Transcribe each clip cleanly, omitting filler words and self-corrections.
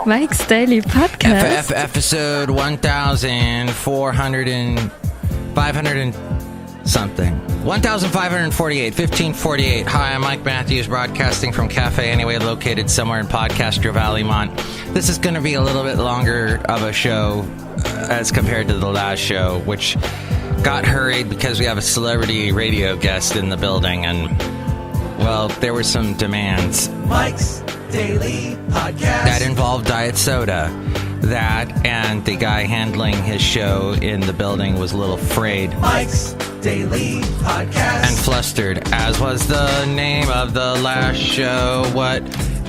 Mike's Daily Podcast. Episode 1,400 and 500 and something. 1,548, 1548. Hi, I'm Mike Matthews, broadcasting from Cafe Anyway, located somewhere in Podcaster Valley, Mont. This is going to be a little bit longer of a show as compared to the last show, which got hurried because we have a celebrity radio guest in the building, and, well, there were some demands. Mike's Daily Podcast. That involved diet soda. That and the guy handling his show in the building was a little afraid. Mike's Daily Podcast. And flustered, as was the name of the last show. What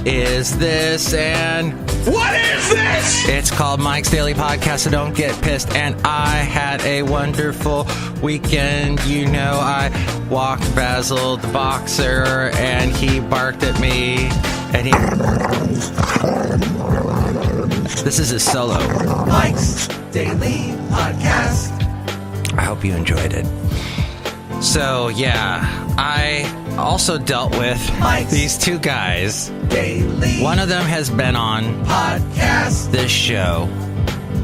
is this? And What is this? it's called Mike's Daily Podcast, so don't get pissed. And I had a wonderful weekend. You know, I walked Basil the boxer, and he barked at me. And he... This is his solo. Mike's Daily Podcast. I hope you enjoyed it. So, yeah, I also dealt with Mike's these two guys. Daily One of them has been on Podcast. this show,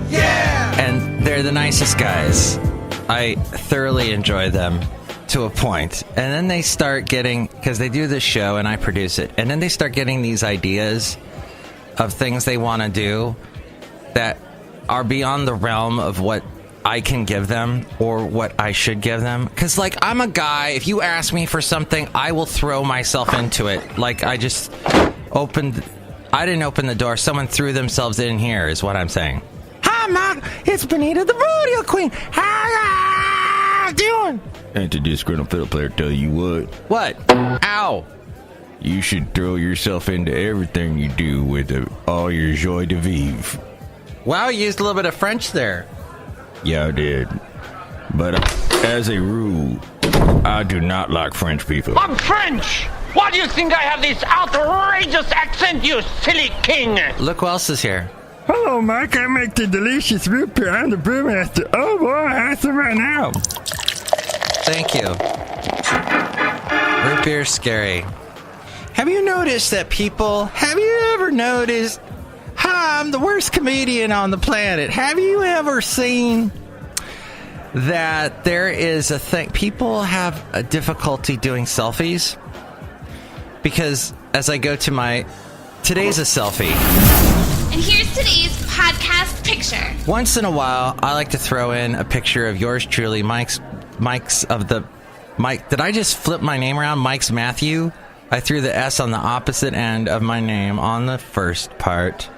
Yeah. and they're the nicest guys. I thoroughly enjoy them to a point. And then they start getting, because they do this show and I produce it, and then they start getting these ideas of things they want to do that are beyond the realm of what I can give them or what I should give them. Because, like, I'm a guy, if you ask me for something, I will throw myself into it. Like, I didn't open the door. Someone threw themselves in here, is what I'm saying. Hi, Mark. It's Benita, the rodeo queen. How you doing? And to Disgruntled Fiddle Player tell you what, What? Ow. you should throw yourself into everything you do with all your joie de vivre. Wow, you used a little bit of French there. Yeah, I did. But as a rule, I do not like French people. I'm French! Why do you think I have this outrageous accent, you silly king? Look who else is here. Hello, Mike. I make the delicious root beer. I'm the Brewmaster. Oh, boy, I have some right now. Thank you. Root beer's scary. Have you noticed that people... Have you ever noticed... Hi, I'm the worst comedian on the planet. Have you ever seen that there is a thing... People have a difficulty doing selfies? Because as I go to my... Today's a selfie. And here's today's podcast picture. Once in a while, I like to throw in a picture of yours truly, Mike's of the... Mike, did I just flip my name around? Mike's Matthew? I threw the S on the opposite end of my name on the first part.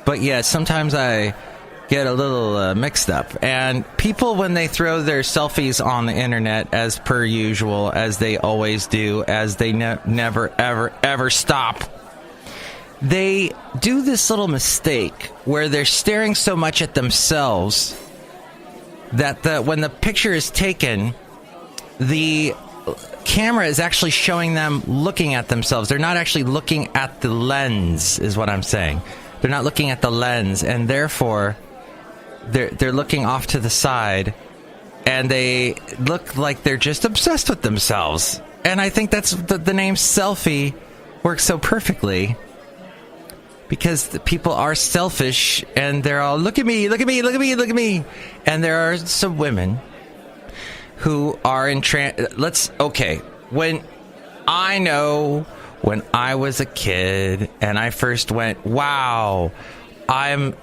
But yeah, sometimes I get a little mixed up. And people, when they throw their selfies on the internet, as per usual, as they always do, as they never, ever, ever stop, they do this little mistake where they're staring so much at themselves that when the picture is taken, the camera is actually showing them looking at themselves. They're not actually looking at the lens, is what I'm saying. They're not looking at the lens, and therefore they're looking off to the side, and they look like they're just obsessed with themselves. And I think that's the name selfie works so perfectly, because the people are selfish, and they're all, look at me, look at me, look at me, look at me. And there are some women who are in when I was a kid and I first went, wow, I'm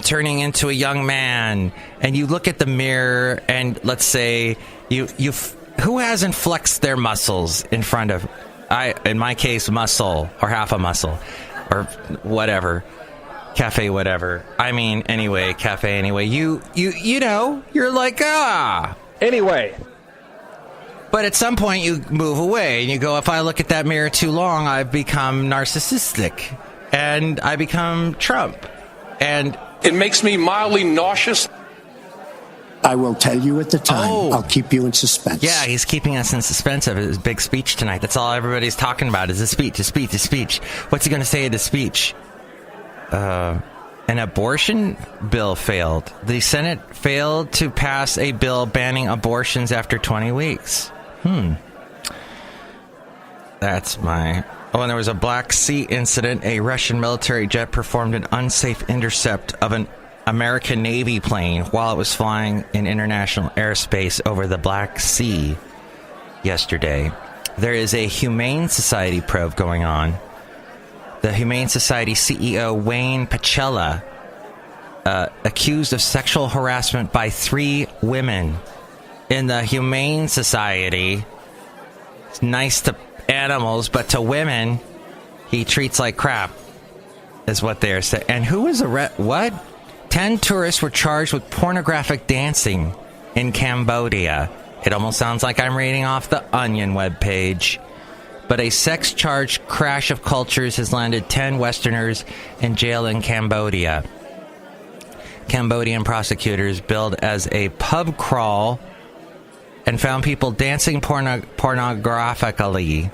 turning into a young man, and you look at the mirror and let's say who hasn't flexed their muscles in front of, in my case, muscle or half a muscle or whatever, cafe whatever. I mean, anyway, cafe anyway. You know, you're like, Anyway. But at some point you move away and you go, if I look at that mirror too long, I've become narcissistic and I become Trump. And it makes me mildly nauseous. I will tell you at the time. Oh. I'll keep you in suspense. yeah, he's keeping us in suspense of his big speech tonight. That's all everybody's talking about is a speech. What's he going to say at his speech? An abortion bill failed. The Senate failed to pass a bill banning abortions after 20 weeks. That's my When there was a Black Sea incident, a Russian military jet performed an unsafe intercept of an American Navy plane while it was flying in international airspace over the Black Sea yesterday. There is a Humane Society probe going on. The Humane Society CEO, Wayne Pacella, accused of sexual harassment by 3 women in the Humane Society. It's nice to animals, but to women, he treats like crap, is what they're saying. And who was what? 10 tourists were charged with pornographic dancing in Cambodia. It almost sounds like I'm reading off the Onion webpage. But a sex-charged crash of cultures has landed 10 Westerners in jail in Cambodia. Cambodian prosecutors billed as a pub crawl and found people dancing pornographically.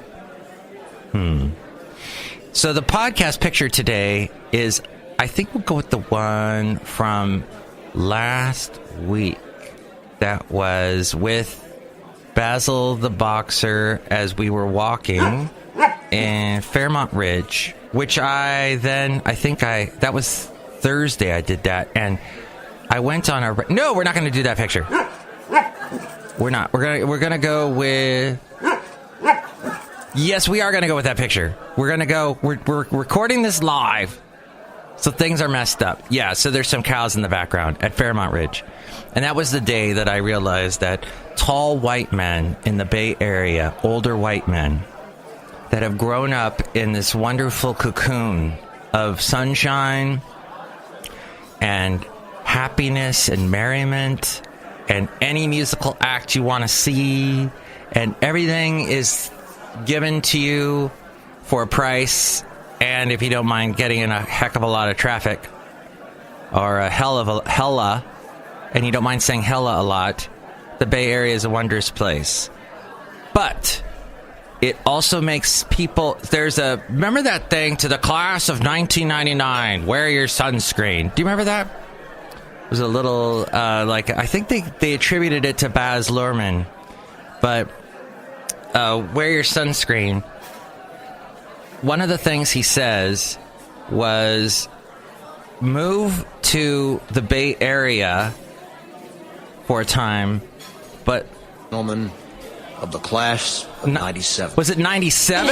So the podcast picture today is, I think we'll go with the one from last week. That was with Basil the Boxer as we were walking in Fairmont Ridge, which that was Thursday I did that, and I went on a... No, we're not going to do that picture. We're not. We're gonna go with... Yes, we are going to go with that picture. We're going to go... We're recording this live, so things are messed up. Yeah, so there's some cows in the background at Fairmont Ridge. And that was the day that I realized that tall white men in the Bay Area, older white men, that have grown up in this wonderful cocoon of sunshine and happiness and merriment and any musical act you want to see, and everything is given to you for a price, and if you don't mind getting in a heck of a lot of traffic, or a hella, and you don't mind saying hella a lot, the Bay Area is a wondrous place. But it also makes people... Remember that thing, to the class of 1999, wear your sunscreen. Do you remember that? It was a little, I think they attributed it to Baz Luhrmann. But wear your sunscreen. One of the things he says was move to the Bay Area for a time, but... Gentlemen of the class of 97. Was it 97?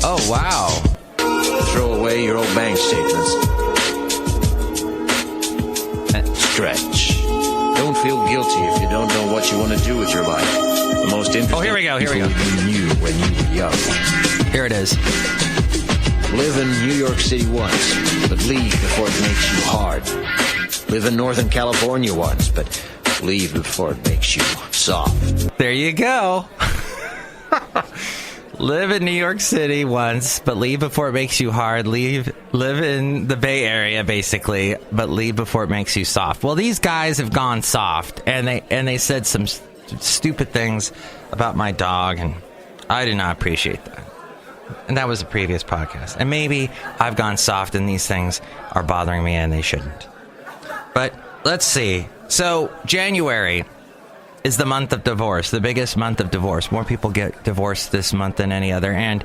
Oh, wow. Throw away your old bank statements. Stretch. Don't feel guilty if you don't know what you want to do with your life. The most interesting... Oh, here we go. You knew when you were young. Here it is. Live in New York City once, but leave before it makes you hard. Live in Northern California once, but leave before it makes you soft. There you go. Live in New York City once, but leave before it makes you hard. Live in the Bay Area, basically, but leave before it makes you soft. Well, these guys have gone soft, and they said some stupid things about my dog, and I did not appreciate that. And that was a previous podcast. And maybe I've gone soft, and these things are bothering me, and they shouldn't. But let's see. So January is the month of divorce, the biggest month of divorce. More people get divorced this month than any other. And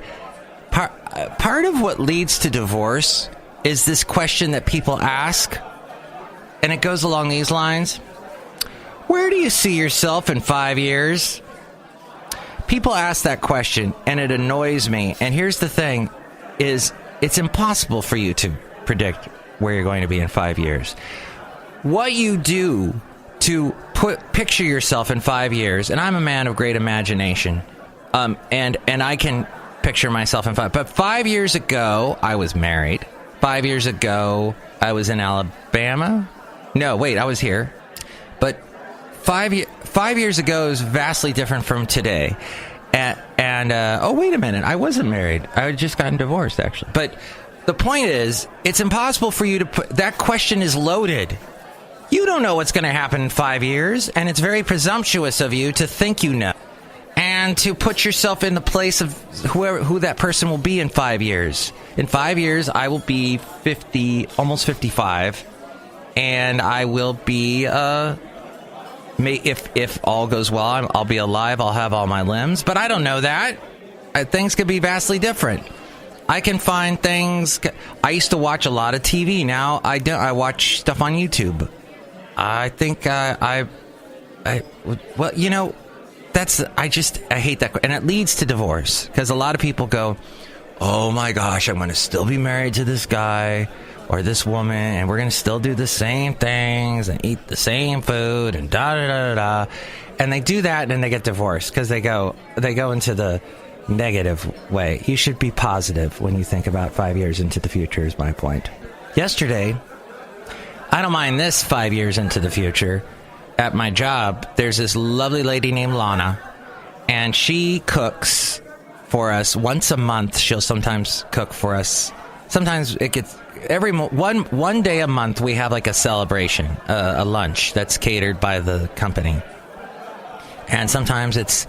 part of what leads to divorce is this question that people ask. And it goes along these lines. Where do you see yourself in 5 years? People ask that question, and it annoys me. And here's the thing, is it's impossible for you to predict where you're going to be in 5 years. What you do to picture yourself in 5 years, and I'm a man of great imagination, and I can picture myself in 5. But 5 years ago, I was married. 5 years ago, I was in Alabama. No, wait, I was here. But 5 years ago is vastly different from today. And oh, wait a minute, I wasn't married. I had just gotten divorced, actually. But the point is, it's impossible for you to put... That question is loaded. You don't know what's going to happen in 5 years, and it's very presumptuous of you to think you know, and to put yourself in the place of who that person will be in 5 years. In 5 years, I will be 50, almost 55, and I will be, if all goes well, I'll be alive, I'll have all my limbs, but I don't know that. Things could be vastly different. I can find things. I used to watch a lot of TV. Now I don't. I watch stuff on YouTube. I think well, you know, I hate that. And it leads to divorce because a lot of people go, oh my gosh, I'm going to still be married to this guy or this woman, and we're going to still do the same things and eat the same food and da-da-da-da-da. And they do that, and then they get divorced because they go into the negative way. You should be positive when you think about 5 years into the future is my point. Yesterday, I don't mind this 5 years into the future. At my job, there's this lovely lady named Lana, and she cooks for us once a month. She'll sometimes cook for us. Sometimes it gets one day a month. We have like a celebration, a lunch that's catered by the company, and sometimes it's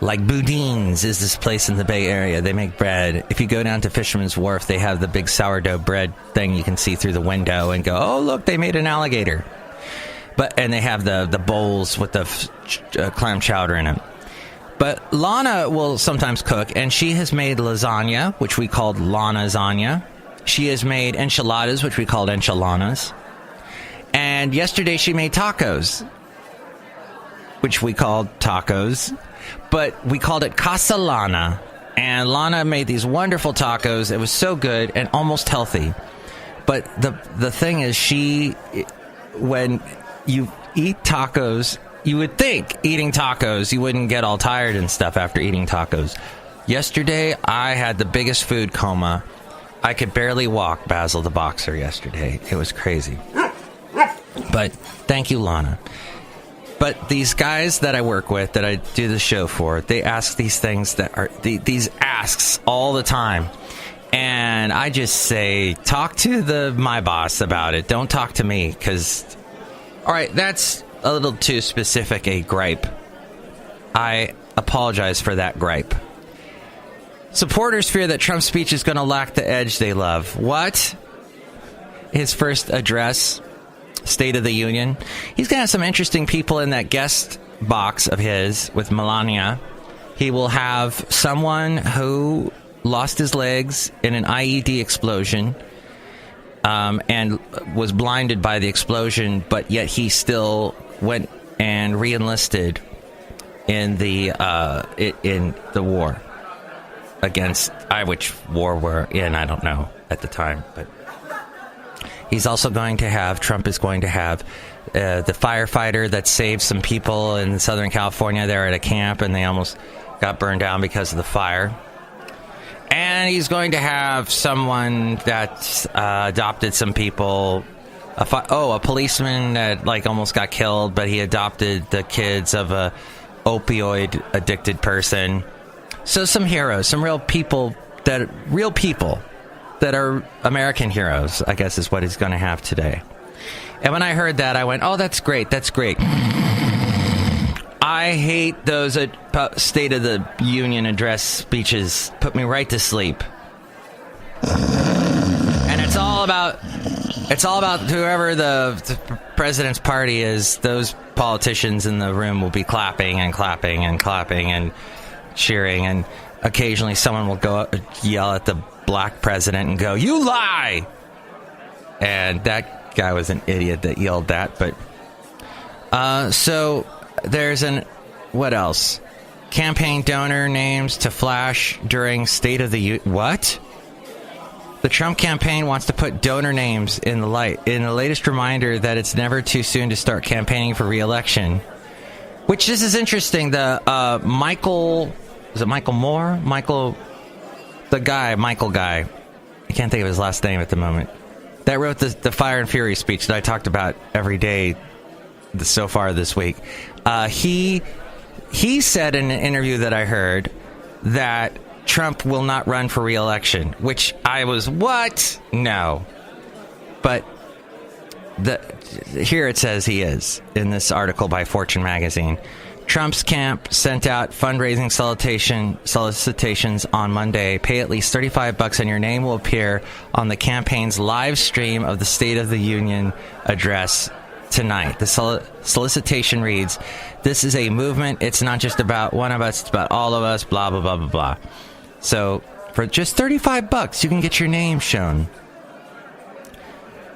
like Boudin's is this place in the Bay Area. They make bread. If you go down to Fisherman's Wharf, they have the big sourdough bread thing you can see through the window and go, oh look, they made an alligator. And they have the bowls with the clam chowder in them. But Lana will sometimes cook, and she has made lasagna, which we called Lana-zanya. She has made enchiladas, which we called enchiladas. And yesterday she made tacos, which we called tacos. But we called it Casa Lana. And Lana made these wonderful tacos. It was so good and almost healthy. But the thing is, when you eat tacos, you would think eating tacos, you wouldn't get all tired and stuff after eating tacos. Yesterday, I had the biggest food coma. I could barely walk Basil the Boxer yesterday. It was crazy. But thank you, Lana. But these guys that I work with, that I do the show for, they ask these things that are these asks all the time. And I just say, talk to my boss about it. Don't talk to me, because... All right, that's a little too specific a gripe. I apologize for that gripe. Supporters fear that Trump's speech is going to lack the edge they love. What? His first address, State of the Union. He's going to have some interesting people in that guest box of his with Melania. He will have someone who lost his legs in an IED explosion. And was blinded by the explosion, but yet he still went and re-enlisted in the war against which war we're in, I don't know at the time. But he's also going to have Trump is going to have the firefighter that saved some people in Southern California. They're at a camp and they almost got burned down because of the fire. And he's going to have someone that adopted some people. A policeman that almost got killed, but he adopted the kids of a opioid addicted person. So some heroes, some real people that are American heroes, I guess is what he's going to have today. And when I heard that, I went, oh, that's great. That's great. I hate those State of the Union address speeches. Put me right to sleep. And it's all about whoever the president's party is. Those politicians in the room will be clapping and clapping and clapping and cheering, and occasionally someone will go up and yell at the black president and go, "You lie!" And that guy was an idiot that yelled that. But so. There's what else? Campaign donor names to flash during State of the Union. What? The Trump campaign wants to put donor names in the light in the latest reminder that it's never too soon to start campaigning for re-election. Which this is interesting. The Michael Moore? The Michael guy. I can't think of his last name at the moment. That wrote the Fire and Fury speech that I talked about every day so far this week. He said in an interview that I heard that Trump will not run for re-election, which I was, what? No. But here it says he is, in this article by Fortune magazine. Trump's camp sent out fundraising solicitations on Monday. Pay at least $35 and your name will appear on the campaign's live stream of the State of the Union address tonight. The solicitation reads, "This is a movement. It's not just about one of us. It's about all of us, blah, blah, blah, blah, blah." So For just $35, you can get your name shown.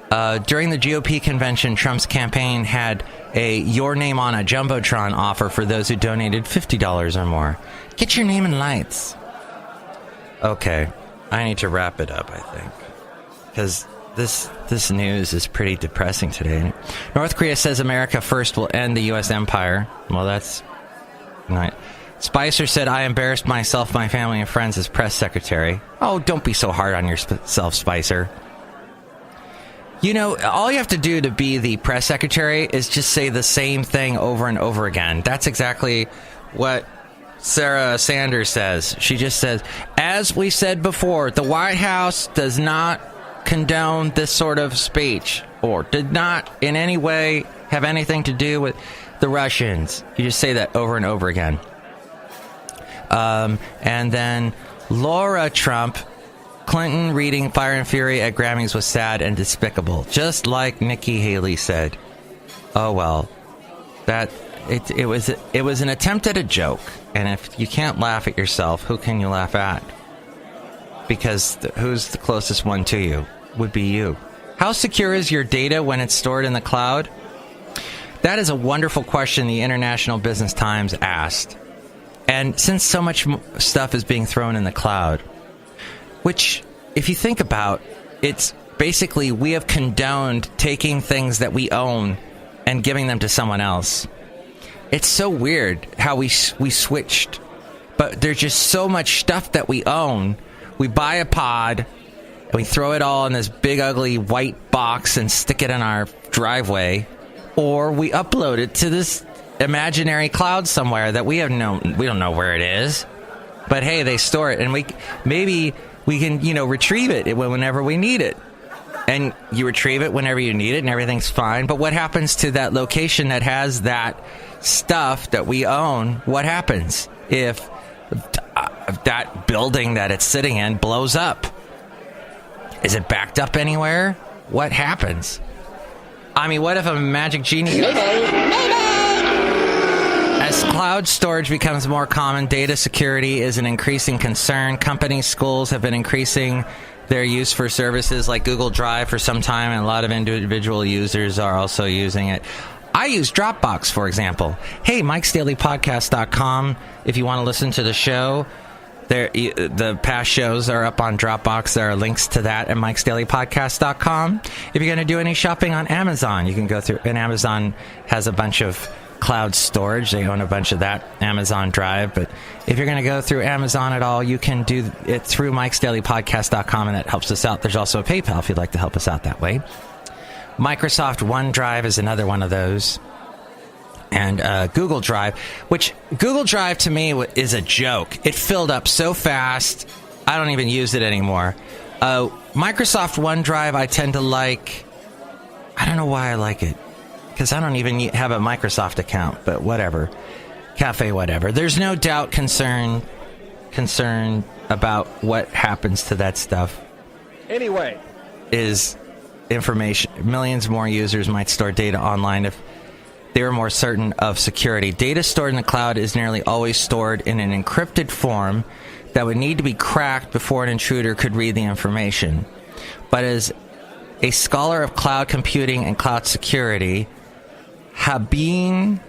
During the GOP convention, Trump's campaign had a Your Name on a Jumbotron offer for those who donated $50 or more. Get your name in lights. Okay, I need to wrap it up, I think. Because this news is pretty depressing today. North Korea says America first will end the U.S. empire. Well, that's not... Spicer said, I embarrassed myself, my family, and friends as press secretary. Oh, don't be so hard on yourself, Spicer. You know, all you have to do to be the press secretary is just say the same thing over and over again. That's exactly what Sarah Sanders says. She just says, as we said before, the White House does not condone this sort of speech or did not in any way have anything to do with the Russians. You just say that over and over again. And then Laura Trump, Clinton reading Fire and Fury at Grammys was sad and despicable, just like Nikki Haley said. Oh well, that it was an attempt at a joke, and if you can't laugh at yourself, who can you laugh at? Because who's the closest one to you? Would be you. How secure is your data when it's stored in the cloud? That is a wonderful question the International Business Times asked. And since so much stuff is being thrown in the cloud, which, if you think about, it's basically we have condoned taking things that we own and giving them to someone else. It's so weird how we switched. But there's just so much stuff that we own. We buy a pod, and we throw it all in this big, ugly white box and stick it in our driveway. Or we upload it to this imaginary cloud somewhere that we don't know where it is, but hey, they store it, and maybe we can retrieve it whenever we need it, and you retrieve it whenever you need it, and everything's fine. But what happens to that location that has that stuff that we own? What happens if that building that it's sitting in blows up? Is it backed up anywhere? What happens? I mean, what if a magic genie... As cloud storage becomes more common, data security is an increasing concern. Companies, schools have been increasing their use for services like Google Drive for some time, and a lot of individual users are also using it. I use Dropbox, for example. Hey, MIKEs-DAILY-PODCAST.com. If you want to listen to the show, the past shows are up on Dropbox. There are links to that at MIKEs-DAILY-PODCAST.com. If you're going to do any shopping on Amazon, you can go through, and Amazon has a bunch of cloud storage. They own a bunch of that, Amazon Drive. But if you're going to go through Amazon at all, you can do it through MIKEs-DAILY-PODCAST.com, and that helps us out. There's also a PayPal if you'd like to help us out that way. Microsoft OneDrive is another one of those. And Google Drive, which Google Drive to me is a joke. It filled up so fast, I don't even use it anymore. Microsoft OneDrive I tend to like. I don't know why I like it, because I don't even have a Microsoft account, but whatever. Cafe, whatever. There's no doubt concern about what happens to that stuff. Anyway. Is information. Millions more users might store data online if they were more certain of security. Data stored in the cloud is nearly always stored in an encrypted form that would need to be cracked before an intruder could read the information. But as a scholar of cloud computing and cloud security, Habin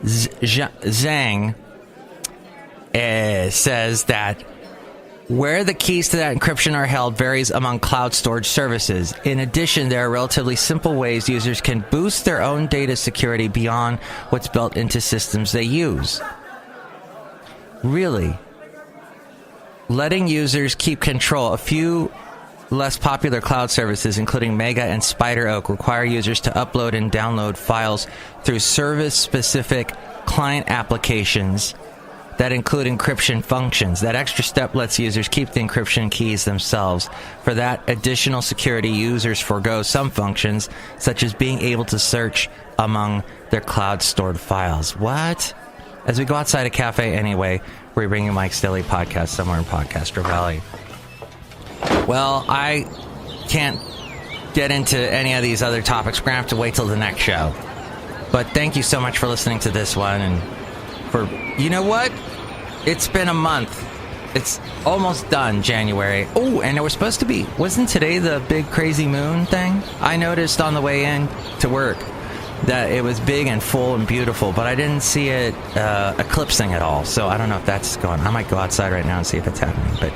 Zhang says that where the keys to that encryption are held varies among cloud storage services. In addition, there are relatively simple ways users can boost their own data security beyond what's built into systems they use. Really? Letting users keep control. A few less popular cloud services, including Mega and Spider Oak, require users to upload and download files through service-specific client applications that include encryption functions. That extra step lets users keep the encryption keys themselves. For that additional security, users forego some functions, such as being able to search among their cloud-stored files. What? As we go outside a cafe anyway, we're bringing Mike's Daily Podcast somewhere in Podcaster Valley. Well, I can't get into any of these other topics. We're going to have to wait till the next show. But thank you so much for listening to this one. And for, you know what? It's been a month. It's almost done, January. Oh, and it was supposed to be, wasn't today the big crazy moon thing? I noticed on the way in to work that it was big and full and beautiful, but I didn't see it eclipsing at all. So I don't know if that's going. I might go outside right now and see if it's happening. But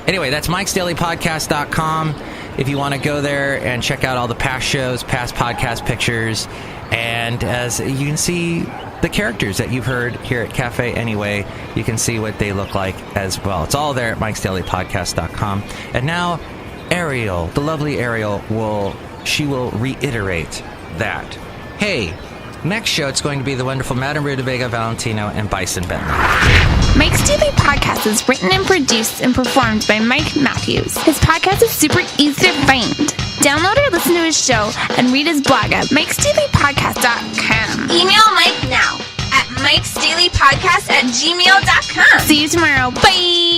anyway, that's MIKEs-DAILY-PODCAST.com if you want to go there and check out all the past shows, past podcast pictures, and as you can see the characters that you've heard here at Cafe Anyway, you can see what they look like as well. It's all there at MIKEs-DAILY-PODCAST.com. And now Ariel, the lovely Ariel, will reiterate that. Hey, next show it's going to be the wonderful Madame Rootabega, Valentino, and Bison Bentley. Mike's Daily Podcast is written and produced and performed by Mike Matthews. His podcast is super easy to find. Download or listen to his show and read his blog at MIKEs-DAILY-PODCAST.com. Email Mike now at MIKEs-DAILY-PODCAST@gmail.com. See you tomorrow. Bye!